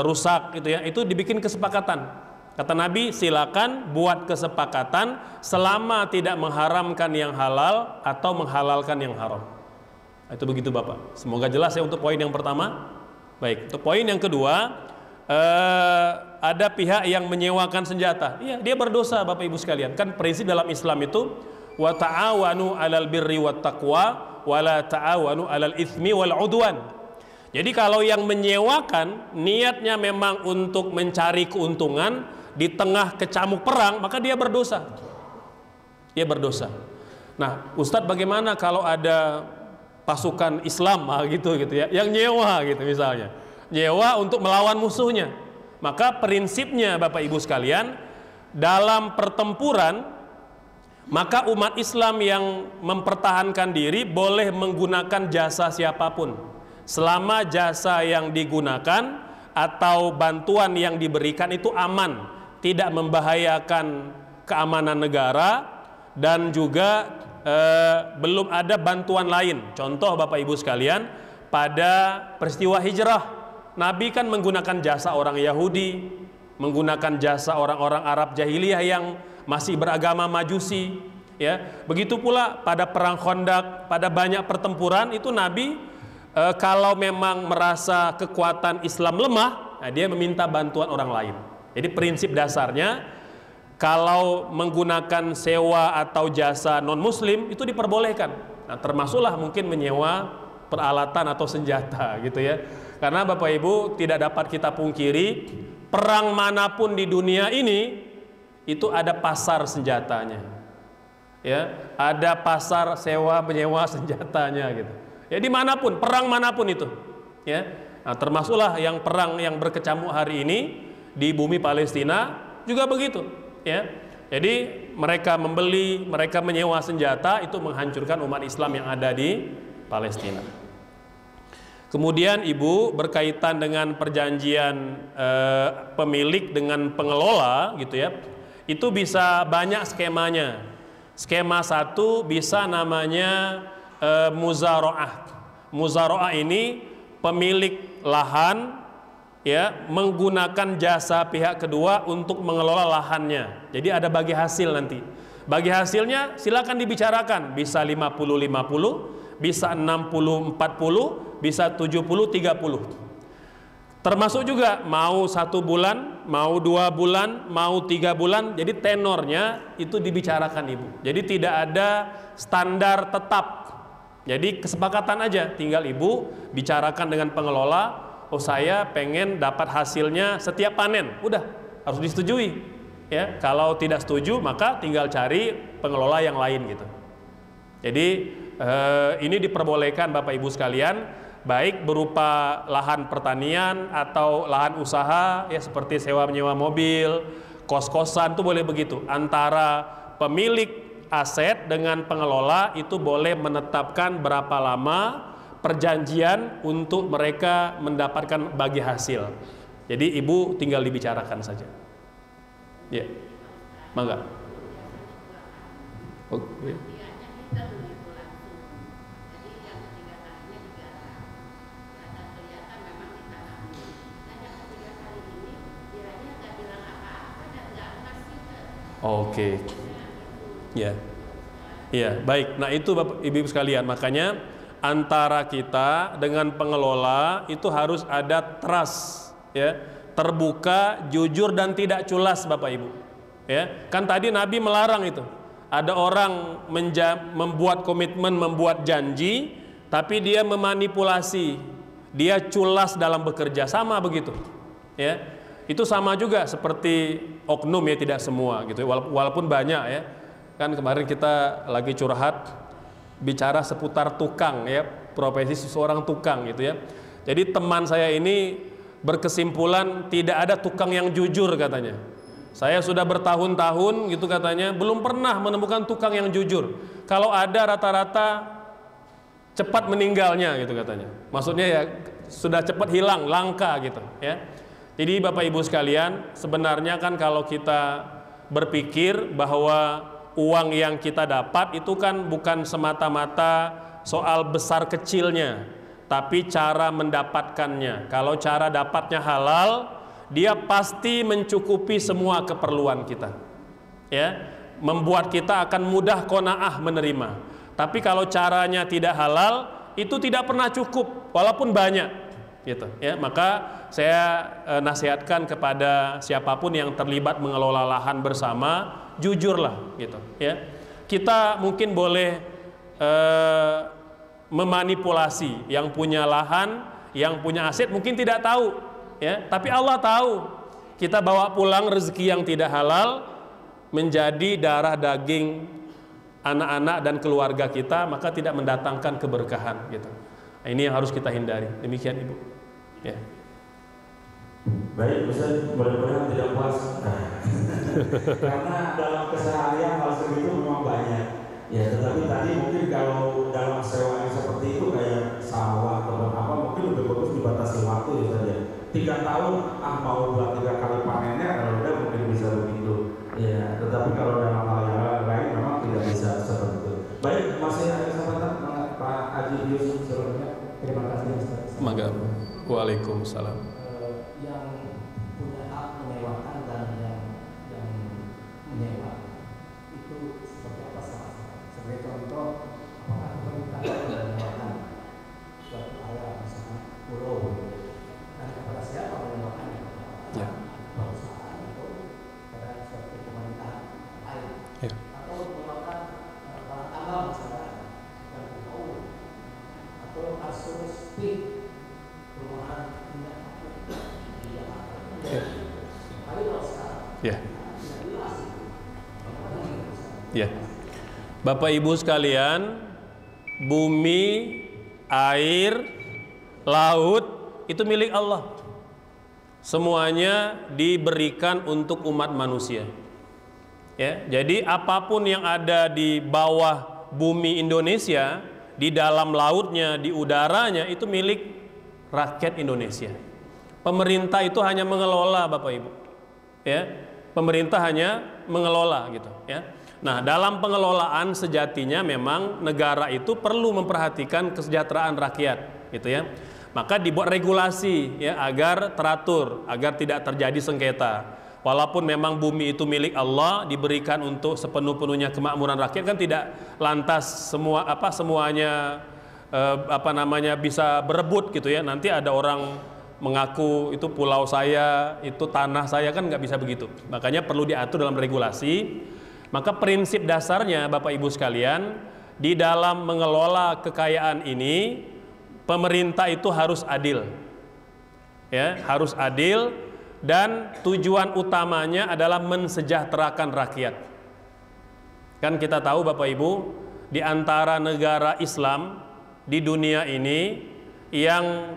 rusak gitu ya, itu dibikin kesepakatan. Kata Nabi, silakan buat kesepakatan selama tidak mengharamkan yang halal atau menghalalkan yang haram. Itu begitu Bapak. Semoga jelas ya untuk poin yang pertama. Baik, untuk poin yang kedua, ada pihak yang menyewakan senjata. Iya, dia berdosa Bapak Ibu sekalian. Kan prinsip dalam Islam itu wa ta'awanu 'alal birri wat taqwa wa la ta'awanu 'alal itsmi wal 'udwan. Jadi kalau yang menyewakan niatnya memang untuk mencari keuntungan di tengah kecamuk perang, maka dia berdosa. Dia berdosa. Nah, Ustadz, bagaimana kalau ada pasukan Islam gitu ya, yang nyewa gitu misalnya, nyewa untuk melawan musuhnya? Maka prinsipnya Bapak Ibu sekalian, dalam pertempuran maka umat Islam yang mempertahankan diri boleh menggunakan jasa siapapun, selama jasa yang digunakan atau bantuan yang diberikan itu aman, tidak membahayakan keamanan negara, dan juga belum ada bantuan lain. Contoh Bapak Ibu sekalian, pada peristiwa hijrah, Nabi kan menggunakan jasa orang Yahudi, menggunakan jasa orang-orang Arab jahiliyah yang masih beragama Majusi, ya. Begitu pula pada perang Khandaq, pada banyak pertempuran itu Nabi kalau memang merasa kekuatan Islam lemah, nah dia meminta bantuan orang lain. Jadi prinsip dasarnya kalau menggunakan sewa atau jasa non muslim itu diperbolehkan. Nah, termasuklah mungkin menyewa peralatan atau senjata gitu ya. Karena Bapak Ibu tidak dapat kita pungkiri, perang manapun di dunia ini itu ada pasar senjatanya. Ya, ada pasar sewa menyewa senjatanya gitu. Ya, dimanapun, perang manapun itu, ya. Nah, termasuklah yang perang yang berkecamuk hari ini di bumi Palestina juga begitu, ya. Jadi mereka membeli, mereka menyewa senjata, itu menghancurkan umat Islam yang ada di Palestina. Kemudian Ibu, berkaitan dengan perjanjian pemilik dengan pengelola gitu ya, itu bisa banyak skemanya. Skema satu bisa namanya muzaro'ah. Muzaro'ah ini pemilik lahan ya menggunakan jasa pihak kedua untuk mengelola lahannya. Jadi ada bagi hasil nanti. Bagi hasilnya silakan dibicarakan, bisa 50-50, bisa 60-40, bisa 70-30. Termasuk juga mau 1 bulan, mau 2 bulan, mau 3 bulan. Jadi tenornya itu dibicarakan Ibu. Jadi tidak ada standar tetap. Jadi kesepakatan aja, tinggal Ibu bicarakan dengan pengelola, oh saya pengen dapat hasilnya setiap panen, udah harus disetujui. Ya, kalau tidak setuju maka tinggal cari pengelola yang lain gitu. Jadi ini diperbolehkan Bapak Ibu sekalian, baik berupa lahan pertanian atau lahan usaha ya seperti sewa menyewa mobil, kos-kosan itu boleh begitu. Antara pemilik aset dengan pengelola itu boleh menetapkan berapa lama perjanjian untuk mereka mendapatkan bagi hasil. Jadi Ibu tinggal dibicarakan saja. Ya, mangga. Oke. Oke. Ya. Iya, baik. Nah, itu Bapak Ibu sekalian, makanya antara kita dengan pengelola itu harus ada trust, ya. Terbuka, jujur dan tidak culas, Bapak Ibu. Ya. Kan tadi Nabi melarang itu. Ada orang membuat komitmen, membuat janji, tapi dia memanipulasi. Dia culas dalam bekerja, sama begitu. Ya. Itu sama juga seperti oknum, ya, tidak semua gitu. Walaupun banyak, ya. Kan kemarin kita lagi curhat bicara seputar tukang, ya, profesi seorang tukang gitu, ya. Jadi teman saya ini berkesimpulan tidak ada tukang yang jujur katanya. Saya sudah bertahun-tahun gitu katanya, belum pernah menemukan tukang yang jujur. Kalau ada rata-rata cepat meninggalnya gitu katanya. Maksudnya ya sudah cepat hilang, langka gitu, ya. Jadi Bapak Ibu sekalian, sebenarnya kan kalau kita berpikir bahwa uang yang kita dapat itu kan bukan semata-mata soal besar kecilnya, tapi cara mendapatkannya. Kalau cara dapatnya halal, dia pasti mencukupi semua keperluan kita, ya, membuat kita akan mudah qanaah menerima. Tapi kalau caranya tidak halal, itu tidak pernah cukup walaupun banyak, gitu, ya. Maka saya nasihatkan kepada siapapun yang terlibat mengelola lahan bersama, jujurlah, gitu, ya. Kita mungkin boleh memanipulasi yang punya lahan, yang punya aset mungkin tidak tahu, ya, tapi Allah tahu. Kita bawa pulang rezeki yang tidak halal menjadi darah daging anak-anak dan keluarga kita, maka tidak mendatangkan keberkahan, gitu. Nah, ini yang harus kita hindari. Demikian Ibu, ya. Baik, Ustaz, mudah-mudahan tidak puas karena dalam keseharian hal segitu memang banyak, ya. Tetapi tadi mungkin kalau dalam sewa yang seperti itu kayak sawah atau apa, mungkin lebih bagus dibatasi waktu, ya saja. 3 tahun, mau buat 3 kali panennya, kalau udah mungkin bisa begitu, ya. Tetapi kalau dalam hal yang lain memang tidak bisa seperti itu. Baik, masih ada kesempatan Pak Haji Yusuf selanjutnya. Terima kasih Ustaz. Mangga. Waalaikumsalam. Yang punya hak menyewakan dan yang menyewa itu seperti apa salah? Sebagai contoh, apakah pemerintah menyewakan suatu area misalnya pulau, dan kepada siapa menyewakannya? Ya. Perusahaan atau pada suatu pemerintahan lain, Ya. atau menyewakan barang tambang misalnya yang tahu, atau asuransi PIK perumahan tindak. Ya. Ya. Bapak Ibu sekalian, bumi, air, laut itu milik Allah. Semuanya diberikan untuk umat manusia. Ya, jadi apapun yang ada di bawah bumi Indonesia, di dalam lautnya, di udaranya, itu milik rakyat Indonesia. Pemerintah itu hanya mengelola, Bapak Ibu, ya. Pemerintah hanya mengelola, gitu, ya. Nah, dalam pengelolaan sejatinya memang negara itu perlu memperhatikan kesejahteraan rakyat, gitu, ya. Maka dibuat regulasi, ya, agar teratur, agar tidak terjadi sengketa. Walaupun memang bumi itu milik Allah, diberikan untuk sepenuh-penuhnya kemakmuran rakyat, kan tidak lantas semuanya bisa berebut, gitu, ya. Nanti ada orang mengaku itu pulau saya, itu tanah saya, kan nggak bisa begitu. Makanya perlu diatur dalam regulasi. Maka prinsip dasarnya Bapak Ibu sekalian, di dalam mengelola kekayaan ini, pemerintah itu harus adil, ya, harus adil, dan tujuan utamanya adalah mensejahterakan rakyat. Kan kita tahu Bapak Ibu, di antara negara Islam di dunia ini yang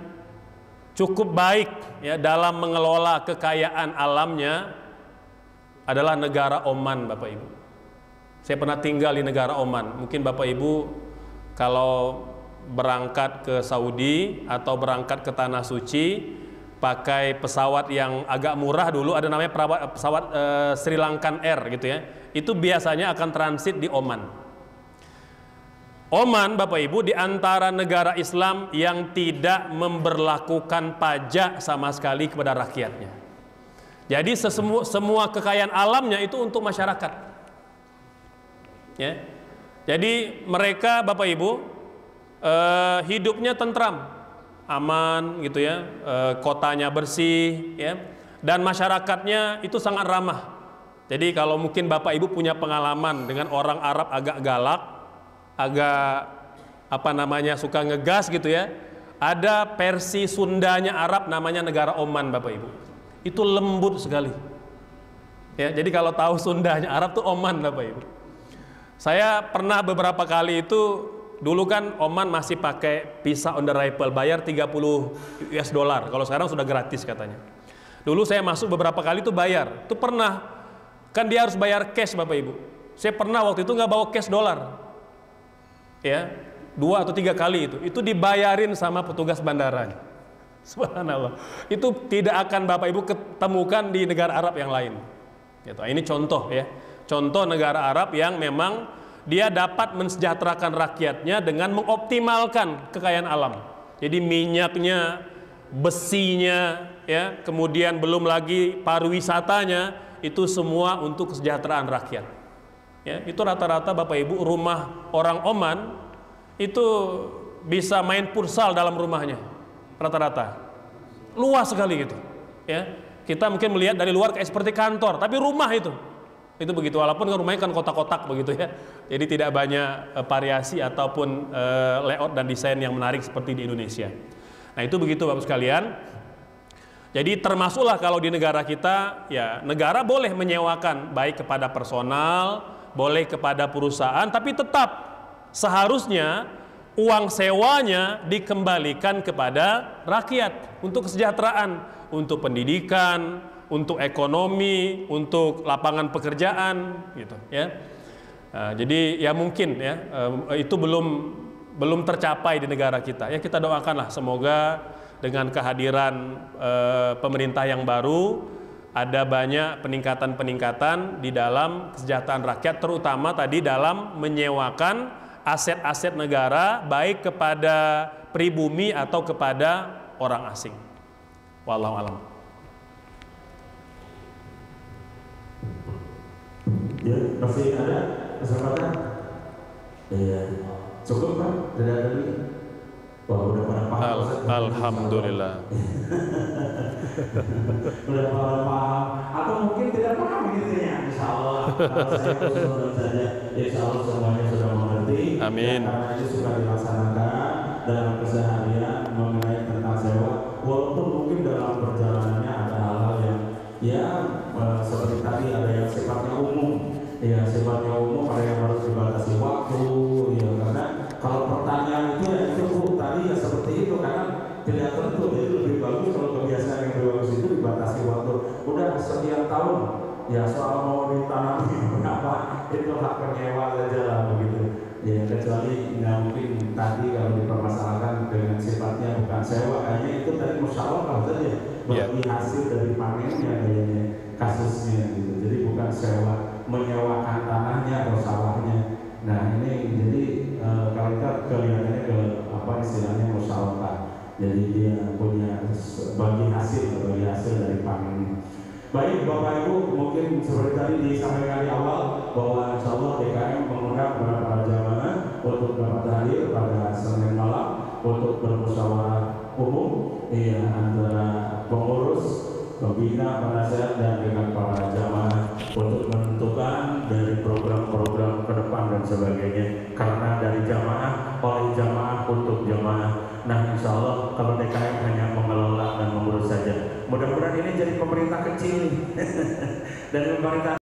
cukup baik, ya, dalam mengelola kekayaan alamnya adalah negara Oman, Bapak Ibu. Saya pernah tinggal di negara Oman. Mungkin Bapak Ibu kalau berangkat ke Saudi atau berangkat ke Tanah Suci pakai pesawat yang agak murah dulu, ada namanya pesawat Sri Lankan Air, gitu, ya. Itu biasanya akan transit di Oman. Oman, Bapak Ibu, di antara negara Islam yang tidak memberlakukan pajak sama sekali kepada rakyatnya. Jadi semua kekayaan alamnya itu untuk masyarakat. Ya. Jadi mereka Bapak Ibu hidupnya tentram, aman gitu ya, kotanya bersih ya, dan masyarakatnya itu sangat ramah. Jadi kalau mungkin Bapak Ibu punya pengalaman dengan orang Arab agak galak, agak suka ngegas gitu ya. Ada versi Sundanya Arab namanya negara Oman Bapak Ibu. Itu lembut sekali. Ya, jadi kalau tahu Sundanya Arab tuh Oman Bapak Ibu. Saya pernah beberapa kali itu, dulu kan Oman masih pakai visa on arrival, bayar 30 US dollar. Kalau sekarang sudah gratis katanya. Dulu saya masuk beberapa kali itu bayar. Itu pernah, kan dia harus bayar cash Bapak Ibu. Saya pernah waktu itu nggak bawa cash dolar. Ya, 2 atau 3 kali itu dibayarin sama petugas bandaranya. Subhanallah. Itu tidak akan Bapak Ibu ketemukan di negara Arab yang lain. Gitu. Ini contoh ya. Contoh negara Arab yang memang dia dapat mensejahterakan rakyatnya dengan mengoptimalkan kekayaan alam. Jadi minyaknya, besinya, ya, kemudian belum lagi pariwisatanya, itu semua untuk kesejahteraan rakyat. Ya, itu rata-rata Bapak Ibu rumah orang Oman itu bisa main futsal dalam rumahnya, rata-rata luas sekali gitu. Ya, kita mungkin melihat dari luar kayak seperti kantor, tapi rumah itu begitu, walaupun rumahnya kan kotak-kotak begitu ya. Jadi tidak banyak variasi ataupun layout dan desain yang menarik seperti di Indonesia. Nah itu begitu Bapak sekalian. Jadi termasuklah kalau di negara kita, ya negara boleh menyewakan baik kepada personal, boleh kepada perusahaan, tapi tetap seharusnya uang sewanya dikembalikan kepada rakyat untuk kesejahteraan, untuk pendidikan, untuk ekonomi, untuk lapangan pekerjaan, gitu ya. Jadi ya mungkin ya itu belum tercapai di negara kita. Ya kita doakanlah semoga dengan kehadiran pemerintah yang baru ada banyak peningkatan-peningkatan di dalam kesejahteraan rakyat, terutama tadi dalam menyewakan aset-aset negara baik kepada pribumi atau kepada orang asing. Wallahu a'lam. Ya, masih ada kesempatan? Iya, cukup Pak, tidak ada lagi. Wah, udah pada paham. Alhamdulillah. Udah pada paham, atau mungkin tidak paham gitu ya. Insya Allah, kalau saya usul saja, insya Allah semuanya sudah mengerti. Amin. Ya, karena itu sudah dilaksanakan dalam keseharian mengenai tentang sewa, walaupun mungkin dalam perjalanannya ada hal-hal yang ya seperti tadi ada yang sifatnya umum, ya sifatnya umum, ada yang harus dibatasi waktu, ya karena kalau pertanyaan itu ya itu tadi ya seperti itu karena tidak tentu, jadi lebih bagus kalau kebiasaan yang lebih bagus itu dibatasi waktu. Udah sekian tahun, ya soal mau ditanami berapa itu hak penyewa saja lah begitu. Ya kecuali nggak mungkin tadi kalau dipermasalahkan dengan sifatnya bukan sewa, kayaknya itu tadi musyawarah saja bagi hasil dari panennya kayaknya kasusnya gitu. Jadi bukan sewa, menyewakan tanahnya atau sawahnya. Nah ini jadi kalau kita kelihatannya ke apa istilahnya musyawarah. Jadi dia punya bagi hasil dari panennya. Baik Bapak Ibu, mungkin seperti tadi disampaikan di awal bahwa insya Allah DKM mengundang para jamaah untuk dapat hadir pada Senin malam untuk bermusyawarah umum antara pengurus, pembina, penasehat dan dengan para jamaah untuk menentukan dari program-program ke depan dan sebagainya. Karena dari jamaah oleh jamaah untuk jamaah. Nah insya Allah kalau DKM hanya mengelola dan mengurus saja. Mudah-mudahan ini jadi pemerintah kecil dan pemerintah